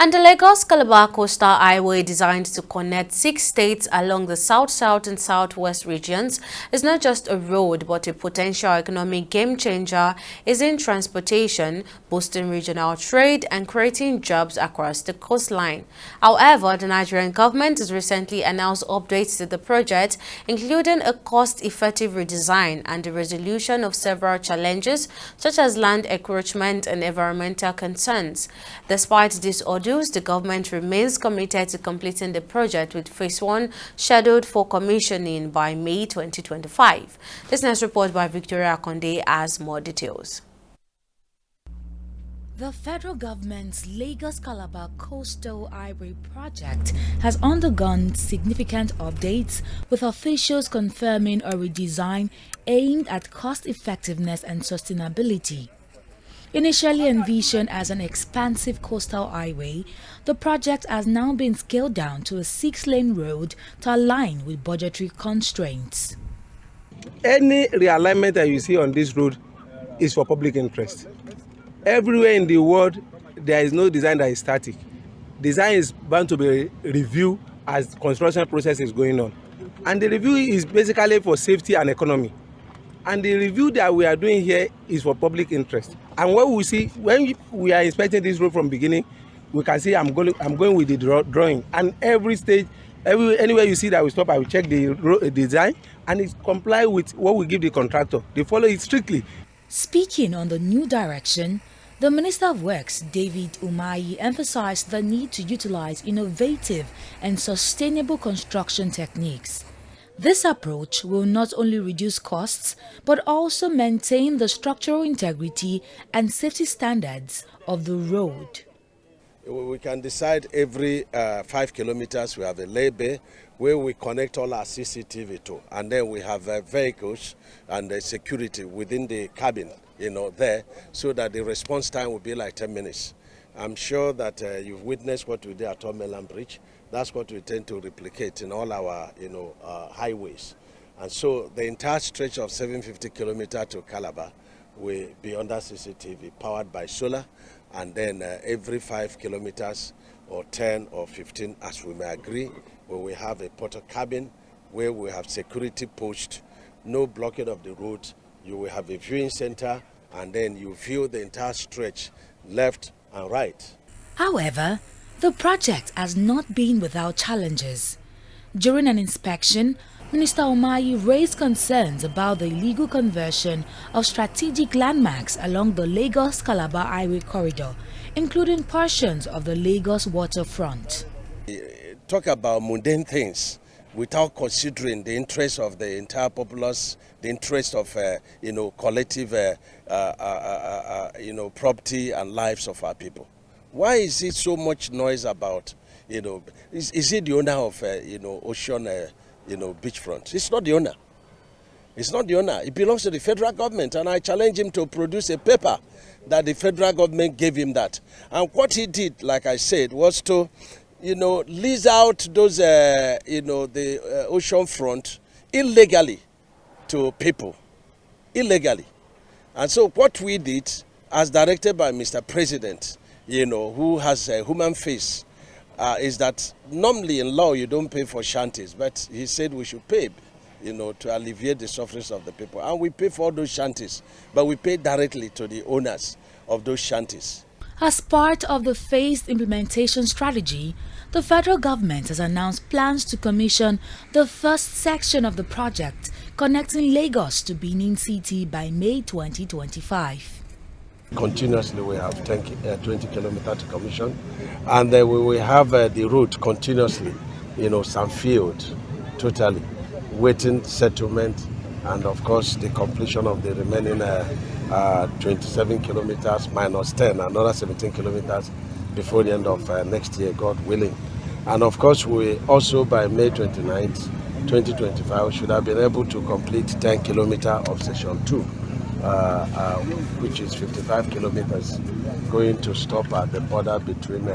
And the Lagos Calabar Coastal Highway, designed to connect 6 states along the south-south and southwest regions, is not just a road but a potential economic game-changer in transportation, boosting regional trade and creating jobs across the coastline. However, the Nigerian government has recently announced updates to the project, including a cost-effective redesign and the resolution of several challenges such as land encroachment and environmental concerns. Despite this the government remains committed to completing the project, with Phase 1 scheduled for commissioning by May 2025. This next report by Victoria Konde has more details. The federal government's Lagos Calabar Coastal Highway project has undergone significant updates, with officials confirming a redesign aimed at cost effectiveness and sustainability. Initially envisioned as an expansive coastal highway, the project has now been scaled down to a 6-lane road to align with budgetary constraints. Any realignment that you see on this road is for public interest. Everywhere in the world, there is no design that is static. Design is bound to be reviewed as construction process is going on. And the review is basically for safety and economy. And the review that we are doing here is for public interest. And what we see when we are inspecting this road from beginning, we can see I'm going with the drawing. And every stage, anywhere you see that we stop, I will check the road design, and it comply with what we give the contractor. They follow it strictly. Speaking on the new direction, the Minister of Works, David Umahi, emphasized the need to utilize innovative and sustainable construction techniques. This approach will not only reduce costs, but also maintain the structural integrity and safety standards of the road. We can decide every 5 kilometers we have a lay bay where we connect all our CCTV to, and then we have vehicles and security within the cabin, there, so that the response time will be like 10 minutes. I'm sure that you've witnessed what we did at Tomeland Bridge. That's what we tend to replicate in all our, highways. And so the entire stretch of 750 kilometers to Calabar will be under CCTV, powered by solar. And then every 5 kilometers or 10 or 15, as we may agree, we will have a porter cabin where we have security posts, no blocking of the road. You will have a viewing center, and then you view the entire stretch, left and right. However, the project has not been without challenges. During an inspection, Minister Umahi raised concerns about the illegal conversion of strategic landmarks along the Lagos Calabar Highway corridor, including portions of the Lagos waterfront. Talk about mundane things without considering the interest of the entire populace, the interest of collective property and lives of our people. Why is it so much noise about, is it the owner of, Ocean, beachfront? It's not the owner. It's not the owner. It belongs to the federal government, and I challenge him to produce a paper that the federal government gave him that. And what he did, like I said, was to, lease out those, the ocean front illegally to people, illegally. And so what we did, as directed by Mr. President, who has a human face, is that normally in law you don't pay for shanties, but he said we should pay, to alleviate the sufferings of the people. And we pay for all those shanties, but we pay directly to the owners of those shanties. As part of the phased implementation strategy, the federal government has announced plans to commission the first section of the project connecting Lagos to Benin City by May 2025. Continuously we have 20 kilometers to commission, and then we will have the route continuously, some field, totally, waiting settlement, and of course the completion of the remaining 27 kilometers minus 10, another 17 kilometers before the end of next year, God willing. And of course we also by May 29th, 2025 should have been able to complete 10 kilometers of section 2. Which is 55 kilometers, going to stop at the border between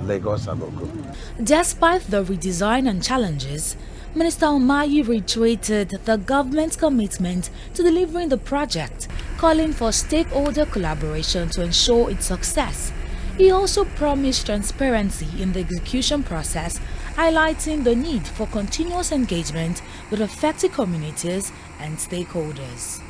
Lagos and Ogun. Despite the redesign and challenges, Minister Umahi reiterated the government's commitment to delivering the project, calling for stakeholder collaboration to ensure its success. He also promised transparency in the execution process, highlighting the need for continuous engagement with affected communities and stakeholders.